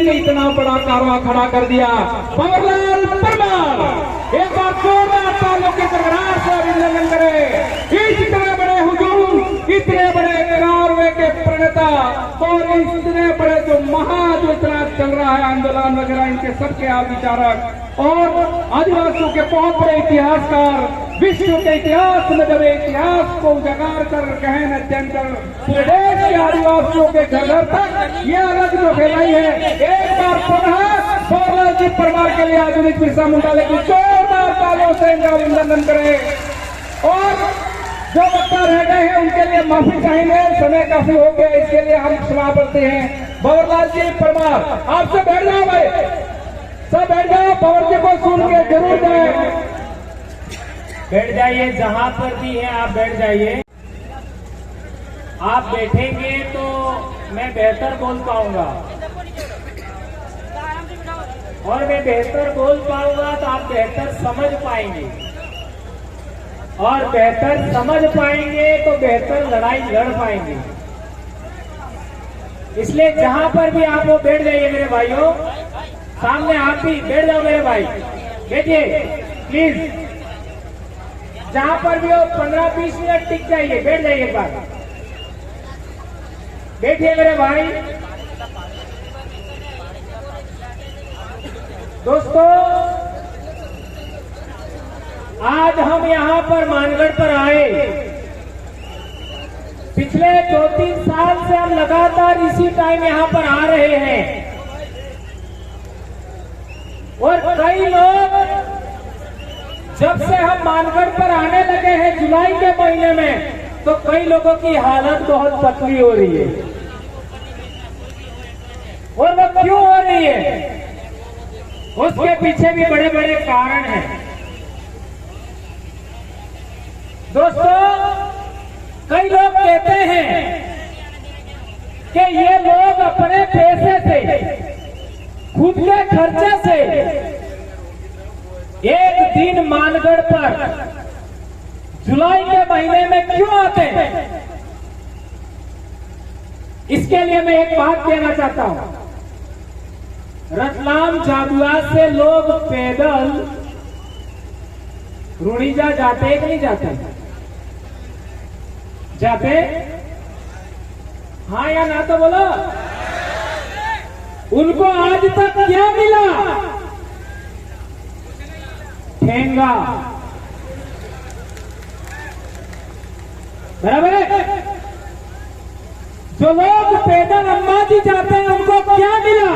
ने इतना बड़ा कारवां खड़ा कर दिया। भंवरलाल परमार एक बार जोरदार तालियों के गड़गड़ाहट से अभिनंदन करें। इतने बड़े हुजूम, इतने बड़े कारवे के प्रणेता और इतने बड़े जो इतना चल रहा है आंदोलन वगैरह, इनके सबके आप विचारक और आदिवासियों के बहुत बड़े इतिहासकार, विश्व के इतिहास में जब इतिहास को उजागर कर गहन अध्ययन कर पूरे देश के आदिवासियों के घर तक ये अलग जो फैलाई है, एक बार पुनः भंवरलाल जी परमार के लिए आधुनिक बिरसा मुंडा की जोरदार तालियों से इनका अभिनंदन करें। और जो वक्ता रह गए हैं उनके लिए माफी चाहेंगे, समय काफी हो गया, इसके लिए हम क्षमा करते हैं। भंवरलाल जी परमार आपसे बैठ जाओ भाई, सब बैठ जाओ, भंवर जी को सुन के जरूर जाए। बैठ जाइए, जहां पर भी है आप बैठ जाइए। आप बैठेंगे तो मैं बेहतर बोल पाऊंगा, और मैं बेहतर बोल पाऊंगा तो आप बेहतर समझ पाएंगे, और बेहतर समझ पाएंगे तो बेहतर लड़ाई लड़ पाएंगे। इसलिए जहां पर भी आप वो बैठ जाइए मेरे भाइयों, सामने आप भी बैठ जाओ मेरे भाई, बैठिए प्लीज। जहां पर भी हो 15-20 मिनट टिक जाइए, बैठ जाइए एक बार, बैठिए मेरे भाई। दोस्तों, आज हम यहां पर मानगढ़ पर आए, पिछले 2-3 साल से हम लगातार इसी टाइम यहां पर आ रहे हैं, और कई लोग जब से हम मानगढ़ पर आने लगे हैं जुलाई के महीने में, तो कई लोगों की हालत बहुत पतली हो रही है। और वो क्यों हो रही है, उसके पीछे भी बड़े बड़े कारण हैं। दोस्तों, कई लोग कहते हैं कि ये लोग अपने पैसे से, खुद के खर्चे से एक दिन मानगढ़ पर जुलाई के महीने में क्यों आते हैं। इसके लिए मैं एक बात कहना चाहता हूं। रतलाम झाबुआ से लोग पैदल रुड़ीजा जाते कि नहीं जाते? जाते? हाँ या ना तो बोलो। उनको आज तक क्या मिला? ठेंगा, बराबर है। जो लोग पैदल अंबाजी जाते हैं उनको क्या मिला,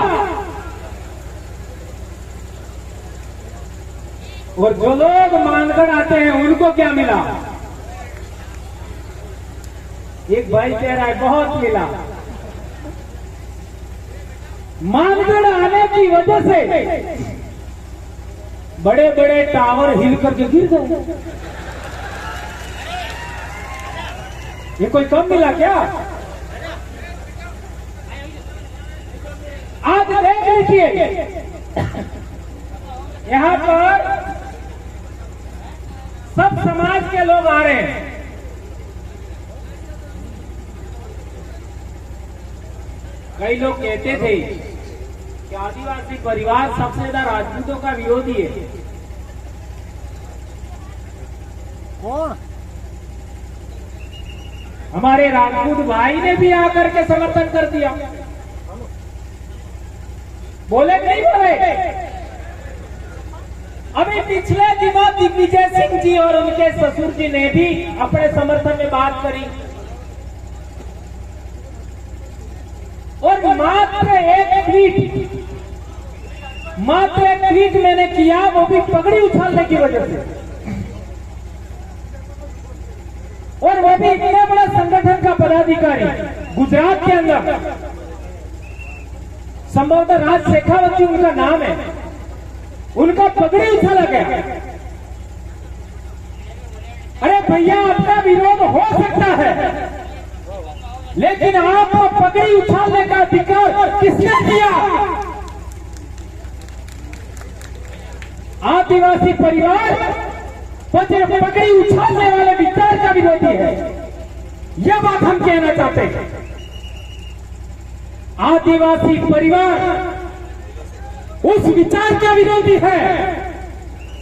और जो लोग मानगढ़ आते हैं उनको क्या मिला? एक भाई कह रहा है बहुत मिला। मानगढ़ आने की वजह से बड़े बड़े टावर हिल करके गिर गए। ये कोई कम मिला क्या? आज देख लीजिए, यहां पर सब समाज के लोग आ रहे हैं। कई लोग कहते थे कि आदिवासी परिवार सबसे ज्यादा राजपूतों का विरोधी है। कौन? हमारे राजपूत भाई ने भी आकर के समर्थन कर दिया। बोले नहीं बोले? अभी पिछले दिनों दिग्विजय सिंह जी और उनके ससुर जी ने भी अपने समर्थन में बात करी, और मात्र एक ट्वीट मैंने किया, वो भी पगड़ी उछालने की वजह से, और वो भी इतने बड़े संगठन का पदाधिकारी गुजरात के अंदर, संभवतः राज शेखावत जी उनका नाम है, उनका पगड़ी उछाला गया। अरे भैया, आपका विरोध हो सकता है, लेकिन आपको पगड़ी उछालने का अधिकार किसने दिया? आदिवासी परिवार पगड़ी उछालने वाले विचार का विरोधी है, यह बात हम कहना चाहते हैं। आदिवासी परिवार उस विचार का विरोधी है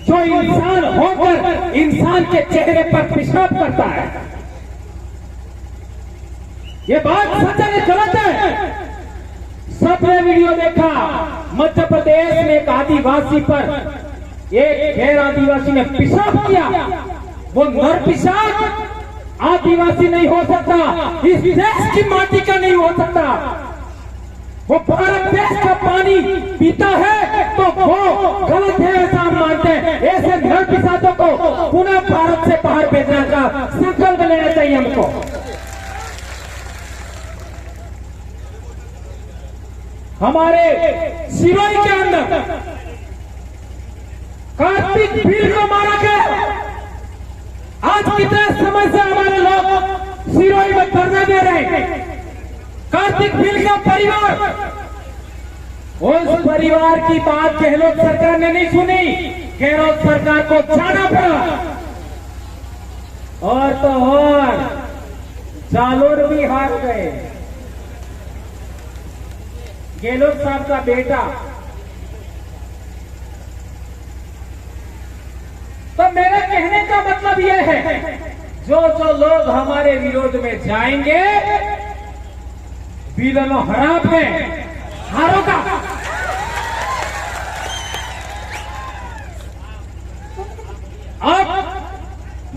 जो इंसान होकर इंसान के चेहरे पर पेशाब करता है। ये बात सच है, गलत है। सबने वीडियो देखा, मध्य प्रदेश में एक आदिवासी पर एक गैर आदिवासी ने पेशाब किया। वो नर पेशाब आदिवासी नहीं हो सकता, इस देश की माटी का नहीं हो सकता। वो भारत देश का पानी पीता है तो वो गलत है, ऐसा हम मानते हैं। ऐसे नर पेशाबों को पुनः भारत से बाहर भेजने का संकल्प लेना चाहिए हमको। हमारे सिरोही के अंदर कार्तिक भील को मारा गया। आज कितने समय से हमारे लोग सिरोही में धरना दे रहे हैं। कार्तिक भील का परिवार, उस परिवार की बात गहलोत सरकार ने नहीं सुनी। गहलोत सरकार को जाना पड़ा। और तो और जालोर भी हार गए। गहलोत साहब का बेटा, तो मेरे कहने का मतलब यह है, जो जो लोग हमारे विरोध में जाएंगे, बीलनो हराब में हारोगा। अब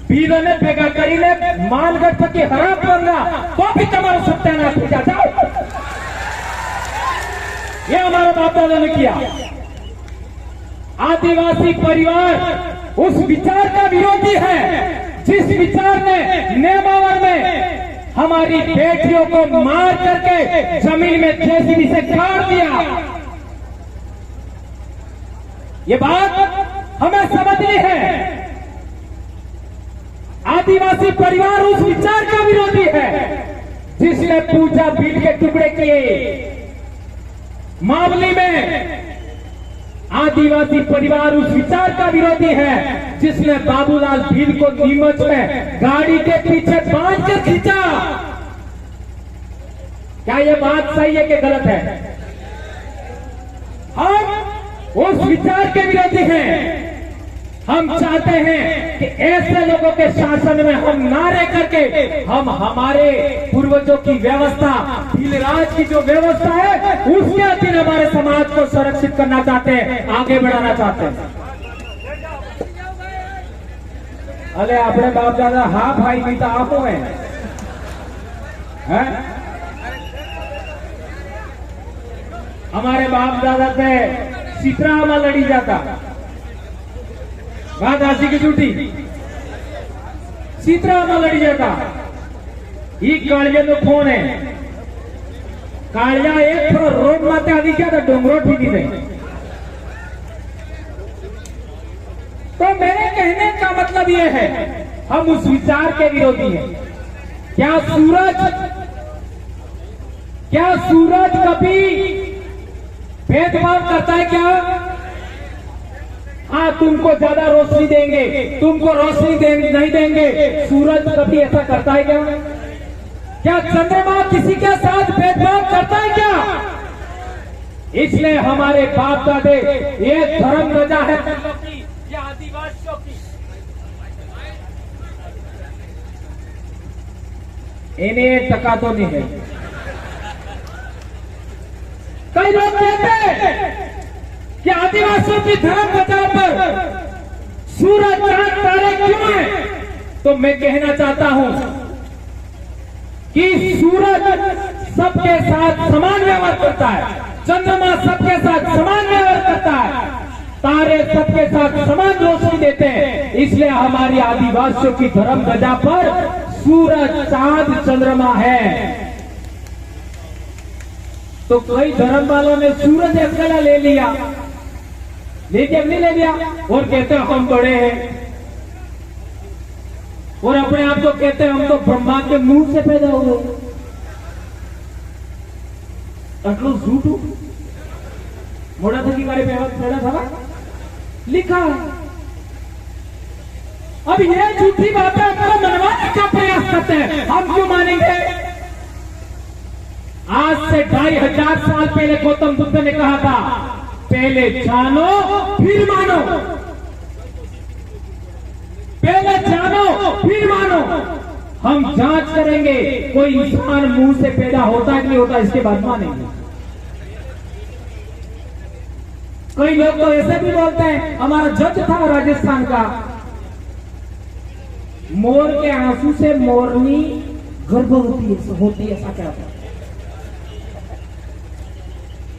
बीलने भेगा करीले मानगढ़ तक हराब बनगा तो भी तुम्हारा सत्यानाश हो जाओ। ये हमारे बाप दादा ने किया। आदिवासी परिवार उस विचार का विरोधी है जिस विचार ने नेमावर में हमारी बेटियों को मार करके जमीन में जेसीबी से गाड़ दिया। ये बात हमें समझनी है। आदिवासी परिवार उस विचार का विरोधी है जिसने पूजा भील के टुकड़े किए। मावली में आदिवासी परिवार उस विचार का विरोधी है जिसने बाबूलाल भील को नीमच में गाड़ी के पीछे बांध कर खींचा। क्या यह बात सही है कि गलत है? हम उस विचार के विरोधी हैं। हम चाहते हैं कि ऐसे लोगों के शासन में हम ना रह करके हम हमारे पूर्वजों की व्यवस्था, भीलराज की जो व्यवस्था है, उसके अधीन हमारे समाज को संरक्षित करना चाहते हैं, आगे बढ़ाना चाहते हैं। अरे अपने बाप दादा हाँ भाई भी तो आप हैं, हमारे बाप दादा से सीतरामा लड़ी जाता। बात आशी की झूठी, सीतरामा लड़ी जाता। ये कालिया तो कौन है? कालिया एक थोड़ा रोड माते आदि क्या था, डोंगरो ठीक नहीं। तो मेरे कहने का मतलब यह है, हम उस विचार के विरोधी हैं। क्या सूरज कभी भेदभाव करता है क्या? हाँ, तुमको ज्यादा रोशनी देंगे, तुमको रोशनी नहीं देंगे। सूरज कभी ऐसा करता है क्या? क्या चंद्रमा किसी के साथ भेदभाव करता है क्या? इसलिए हमारे बाप दादे ये धर्म ध्वजा है या आदिवासियों की, इन्हें टका तो नहीं है। कई लोग कहते हैं कि आदिवासियों की धर्म ध्वजा पर सूरज चांद तारे क्यों हैं? तो मैं कहना चाहता हूं कि सूरज सबके साथ समान व्यवहार करता है, चंद्रमा सबके साथ समान व्यवहार करता है, तारे सबके साथ समान रोशनी देते हैं। इसलिए हमारी आदिवासियों की धर्म ध्वजा पर सूरज चांद चंद्रमा है। तो कई धर्म वालों ने सूरज अकेला ले लिया, लेकिन नहीं ले लिया और कहते हैं हम बड़े हैं, और अपने आप को कहते हैं हम तो ब्रह्मा के मुंह से पैदा हुए। अटलो झूठ मोड़ा था कि बारे पैदा था लिखा है। अब ये झूठी बातें आपको मनवाने का प्रयास करते हैं, हम क्यों मानेंगे? आज से 2500 साल पहले गौतम बुद्ध ने कहा था पहले जानो फिर मानो, पहले जानो फिर मानो। हम जांच करेंगे कोई इंसान मुंह से पैदा होता है कि नहीं होता, इसके बाद मानेंगे। कई लोग तो ऐसे भी बोलते हैं, हमारा जज था राजस्थान का, मोर के आंसू से मोरनी गर्भवती होती, ऐसा क्या होता है?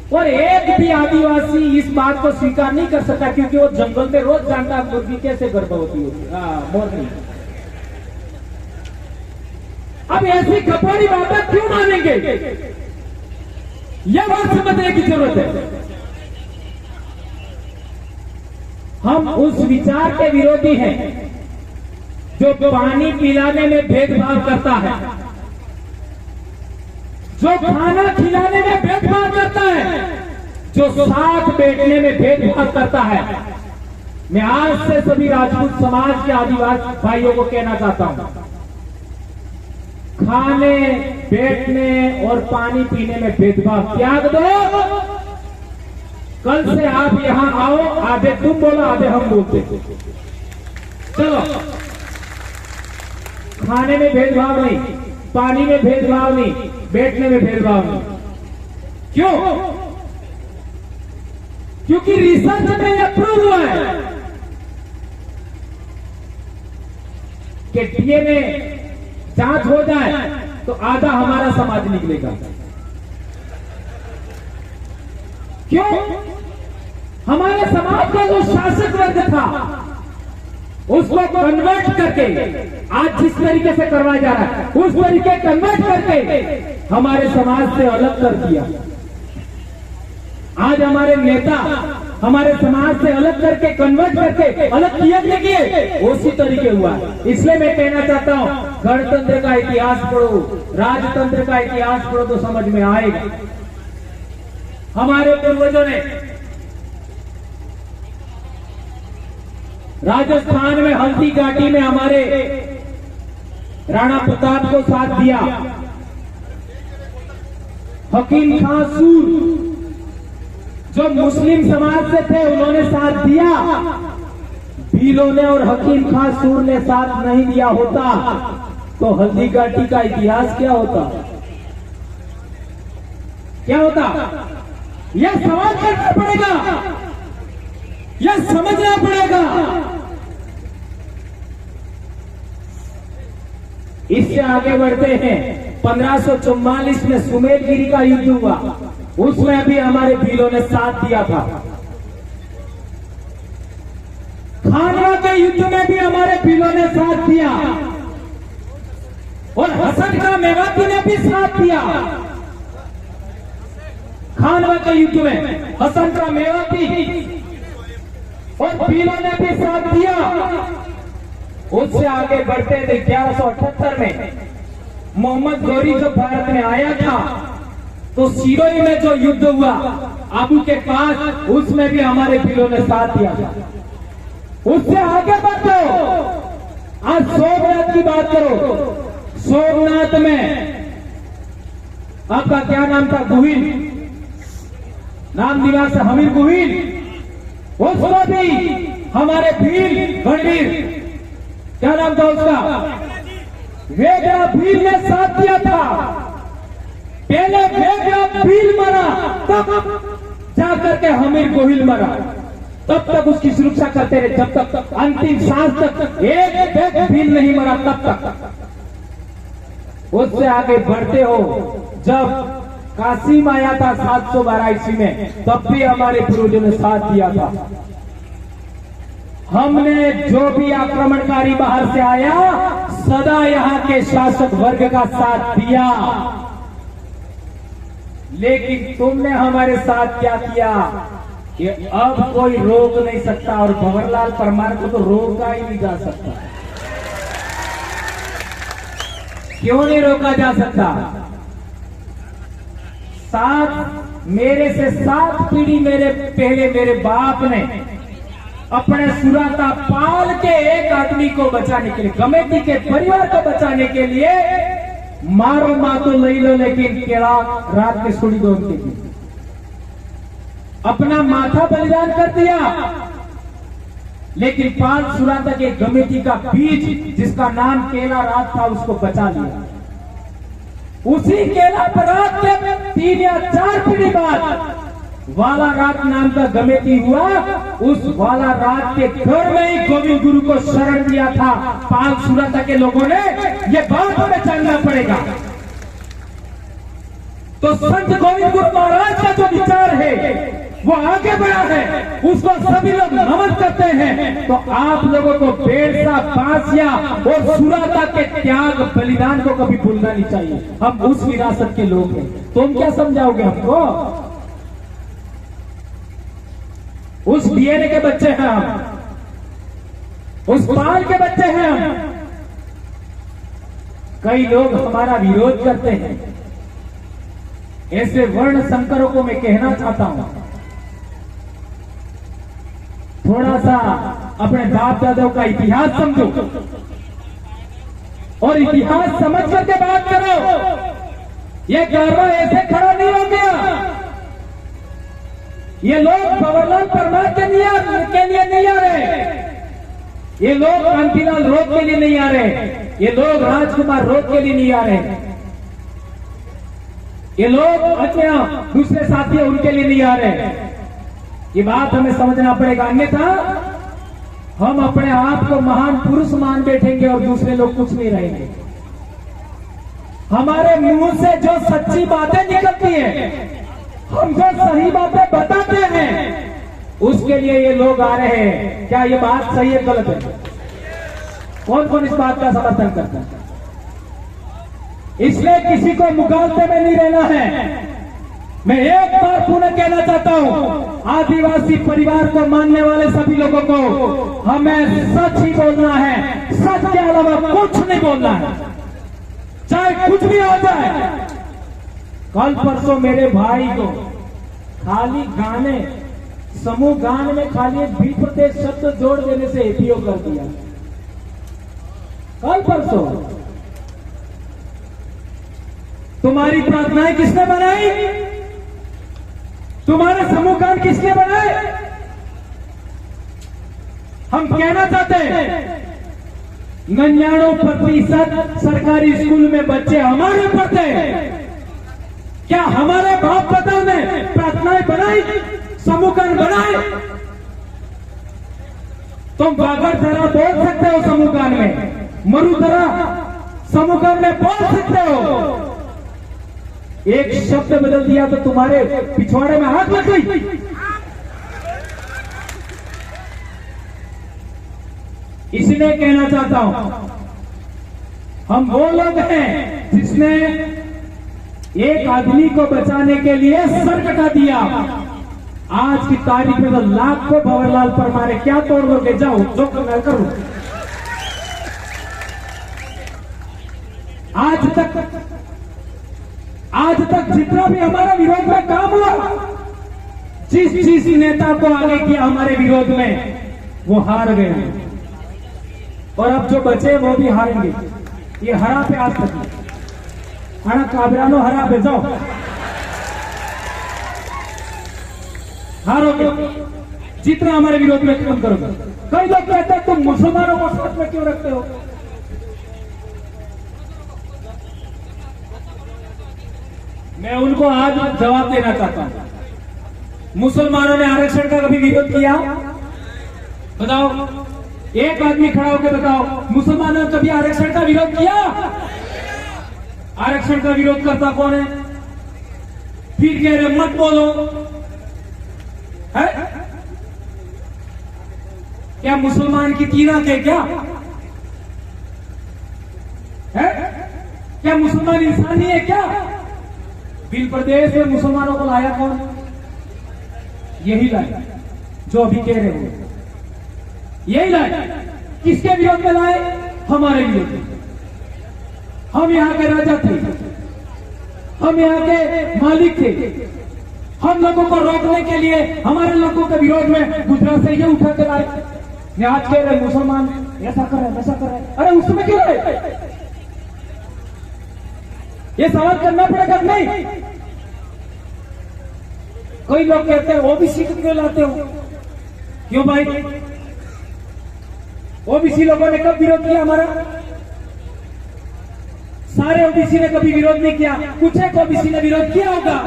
और एक भी आदिवासी इस बात को स्वीकार नहीं कर सकता, क्योंकि वो जंगल में रोज जानता है मुर्गी कैसे गर्भवती होती है, मोरनी। अब ऐसी कपड़ी बातें क्यों मानेंगे, यह बात समझने की जरूरत है। हम उस विचार के विरोधी हैं जो पानी पिलाने में भेदभाव करता है, जो खाना खिलाने में भेदभाव करता है, जो साथ बैठने में भेदभाव करता है। मैं आज से सभी राजपूत समाज के आदिवासी भाइयों को कहना चाहता हूं, खाने बैठने और पानी पीने में भेदभाव त्याग दो। कल से आप यहां आओ, आधे तुम बोलो आधे हम बोलते, चलो। खाने में भेदभाव नहीं, पानी में भेदभाव नहीं, बैठने में भेदभाव नहीं। क्यों? क्योंकि रिसर्च में यह प्रूव हुआ है कि डीएनए जांच हो जाए तो आधा हमारा समाज निकलेगा। क्यों? हमारे समाज का जो शासक वर्ग था उसको कन्वर्ट करके, आज जिस तरीके से करवाया जा रहा है उस तरीके कन्वर्ट करके हमारे समाज से अलग कर दिया। आज हमारे नेता हमारे समाज से अलग करके कन्वर्ट करके अलग किए उसी तरीके हुआ। इसलिए मैं कहना चाहता हूं, गणतंत्र का इतिहास पढ़ो, राजतंत्र का इतिहास पढ़ो तो समझ में आएगा। हमारे पूर्वजों ने राजस्थान में हल्दी घाटी में हमारे राणा प्रताप को साथ दिया। हकीम खां सूर जो मुस्लिम समाज से थे उन्होंने साथ दिया। भीलों ने और हकीम खां सूर ने साथ नहीं दिया होता तो हल्दी घाटी का इतिहास क्या होता, क्या होता? यह सवाल करना पड़ेगा, यह समझना पड़ेगा। इससे आगे बढ़ते हैं। 1544 में सुमेरगिरी का युद्ध हुआ, उसमें भी हमारे भीलों ने साथ दिया था। खानवा के युद्ध में भी हमारे भीलों ने साथ दिया और हसन का मेवाती ने भी साथ दिया। खानवा के युद्ध में हसन का मेवाती और भीलों ने भी साथ दिया। उससे आगे बढ़ते थे 1178 में मोहम्मद गौरी जब भारत में आया था तो सिरोही में जो युद्ध हुआ आबू के पास, उसमें भी हमारे भीलों ने साथ दिया था। उससे आगे बढ़ो, आज सोमनाथ की बात करो। सोमनाथ में आपका क्या नाम था? गुहिल, नाम दिमाग से हमीर गुहिल। उसको भी हमारे भील गणवीर, क्या नाम था उसका? वेगड़ा भील ने साथ दिया था। पहले वेगड़ा भील मरा, तब जाकर के हमीर गोहिल मरा। तब तक उसकी सुरक्षा करते रहे, जब तक अंतिम सांस तक एक वेगड़ा भील नहीं मरा तब तक। उससे आगे बढ़ते हो, जब कासिम आया था 712 ईस्वी में, तब भी हमारे पूर्वजों ने साथ दिया था। हमने जो भी आक्रमणकारी बाहर से आया, सदा यहाँ के शासक वर्ग का साथ दिया। लेकिन तुमने हमारे साथ क्या किया कि अब कोई रोक नहीं सकता, और भंवरलाल परमार को तो रोका ही नहीं जा सकता। क्यों नहीं रोका जा सकता? मेरे से 7 पीढ़ी मेरे पहले मेरे बाप ने अपने सुराता पाल के एक आदमी को बचाने के लिए, कमेटी के परिवार को बचाने के लिए, मारो माँ तो ले लो लेकिन केड़ा रात में छोड़ी दो उनके लिए। अपना माथा बलिदान कर दिया, लेकिन 5 सुरा तक एक गमेती का बीज जिसका नाम केला रात था उसको बचा लिया। उसी केला रात के 3 या 4 पीढ़ी बाद वाला रात नाम का गमेती हुआ। उस वाला रात के घर में ही गोविंद गुरु को शरण दिया था 5 सुरा तक के लोगों ने। ये बात हमें जानना पड़ेगा। तो संत गोविंद गुरु महाराज का जो विचार है वो आगे बढ़ा है, उसको सभी लोग नमन करते हैं। तो आप लोगों को बेरसा, बांसिया और सुराता के त्याग बलिदान को कभी भूलना नहीं चाहिए। हम उस विरासत के लोग हैं। तुम क्या समझाओगे हमको? उस डीएनए के बच्चे हैं हम, उस पाल के बच्चे हैं हम। कई लोग हमारा विरोध करते हैं। ऐसे वर्ण संकरों को मैं कहना चाहता हूं, थोड़ा सा अपने बाप दादाओं का इतिहास समझो और इतिहास समझ करके बात करो। ये कारवा ऐसे खड़ा नहीं हो गया। ये लोग भंवरलाल परमार के लिए नहीं आ रहे, ये लोग कांतिलाल रोध के लिए नहीं आ रहे, ये लोग राजकुमार रोध के लिए नहीं आ रहे, ये लोग अन्य दूसरे साथी उनके लिए नहीं आ रहे। ये बात हमें समझना पड़ेगा, अन्यथा हम अपने आप को महान पुरुष मान बैठेंगे और दूसरे लोग कुछ नहीं रहेंगे। हमारे मुंह से जो सच्ची बातें निकलती हैं, हम जो सही बातें बताते हैं, उसके लिए ये लोग आ रहे हैं। क्या ये बात सही है गलत है? कौन कौन इस बात का समर्थन करता है? इसलिए किसी को मुकाबले में नहीं रहना है। मैं एक बार पुनः कहना चाहता हूं, आदिवासी परिवार को मानने वाले सभी लोगों को हमें सच ही बोलना है, सच के अलावा कुछ नहीं बोलना है, चाहे कुछ भी हो जाए। कल परसों मेरे भाई को खाली गाने, समूह गान में खाली एक भी प्रत्येक शब्द जोड़ देने से एपीओ कर दिया। कल परसों तुम्हारी प्रार्थनाएं किसने बनाई? तुम्हारे समूह गान किसने बनाए? हम कहना चाहते हैं 99% सरकारी स्कूल में बच्चे हमारे पढ़ते हैं। क्या हमारे बाप दादा ने प्रार्थनाएं बनाई, समूह गान बनाए? तुम बागर धरा बोल सकते हो समूह गान में, मरु धरा समूह गान में बोल सकते हो। एक शब्द बदल दिया तो तुम्हारे पिछवाड़े में हाथ लग गई। इसलिए कहना चाहता हूं, हम वो लोग हैं जिसने एक आदमी को बचाने के लिए सर कटा दिया। आज की तारीख में तो लाखों भंवरलाल परमार है। क्या तोड़ लोगे? जाओ, जो करना करो। आज तक जितना भी हमारा विरोध में काम हुआ, जिस नेता को आगे किया हमारे विरोध में, वो हार गए। और अब जो बचे वो भी हारेंगे। ये हरा पे आज तक हरा काबरानो हरा पे जाओ, हारोगे जितना हमारे विरोध में काम करोगे। कई लोग कहते हैं तुम मुसलमानों को साथ में क्यों रखते हो? मैं उनको आज जवाब देना चाहता हूं। मुसलमानों ने आरक्षण का कभी विरोध किया? बताओ, एक आदमी खड़ा होकर बताओ, मुसलमानों ने कभी आरक्षण का विरोध किया? आरक्षण का विरोध करता कौन है? फिर कह रहे मत बोलो है? क्या मुसलमान की तीना के क्या है? क्या मुसलमान इंसान ही है क्या? बिल प्रदेश में मुसलमानों को लाया कौन? यही लाए जो अभी कह रहे हो, यही लाए। किसके विरोध में लाए? हमारे विरोध में। हम यहाँ के राजा थे, हम यहाँ के मालिक थे। हम लोगों को रोकने के लिए हमारे लोगों के विरोध में गुजरात से ये उठा के लाए। आज कह रहे मुसलमान ऐसा कर रहे, वैसा कर रहे। अरे उसमें क्यों है? ये सवाल करना पड़ेगा नहीं? कोई लोग कहते हैं ओबीसी को क्यों लाते हो? क्यों भाई? ओबीसी लोगों ने कब विरोध किया हमारा? सारे ओबीसी ने कभी विरोध नहीं किया, कुछ एक ओबीसी ने विरोध किया होगा।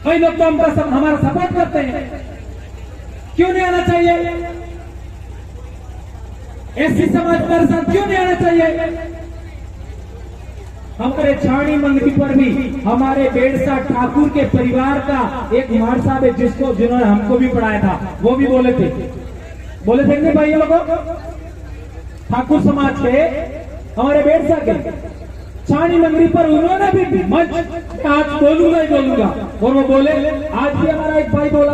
कई लोग तो हमारा सपोर्ट करते हैं। क्यों नहीं आना चाहिए? एससी समाज मेरे साथ क्यों नहीं आना चाहिए? हमारे छाणी मंगती पर भी हमारे बेड़सा ठाकुर के परिवार का एक मार साहब है जिन्होंने हमको भी पढ़ाया था, वो भी बोले थे नहीं भाई लोगों, ठाकुर समाज के हमारे बेड़सा के छाणी मंगरी पर उन्होंने भी मंच आज बोलूंगा ही बोलूंगा, और वो बोले। आज भी हमारा एक भाई बोला,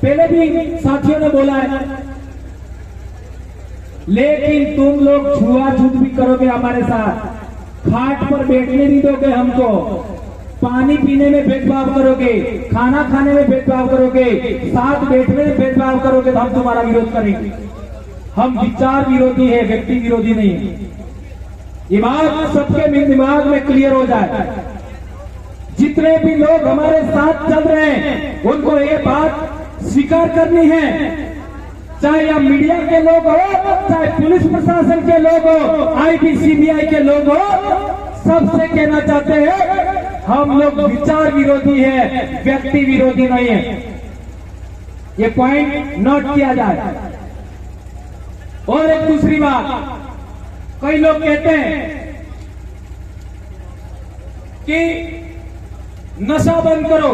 पहले भी साथियों ने बोला है, लेकिन तुम लोग छुआछूत भी करोगे हमारे साथ, खाट पर बैठने नहीं दोगे हमको, पानी पीने में भेदभाव करोगे, खाना खाने में भेदभाव करोगे, साथ बैठने में भेदभाव करोगे, तो हम तुम्हारा विरोध करेंगे। हम विचार विरोधी है, व्यक्ति विरोधी नहीं। ये बात सबके दिमाग में क्लियर हो जाए। जितने भी लोग हमारे साथ चल रहे हैं उनको ये बात स्वीकार करनी है, चाहे या मीडिया के लोग हो, चाहे पुलिस प्रशासन के लोग हो, आईबी सीबीआई के लोग हो, सबसे कहना चाहते हैं हम लोग विचार विरोधी है, व्यक्ति विरोधी नहीं है। ये पॉइंट नोट किया जाए। और एक दूसरी बात, कई लोग कहते हैं कि नशा बंद करो,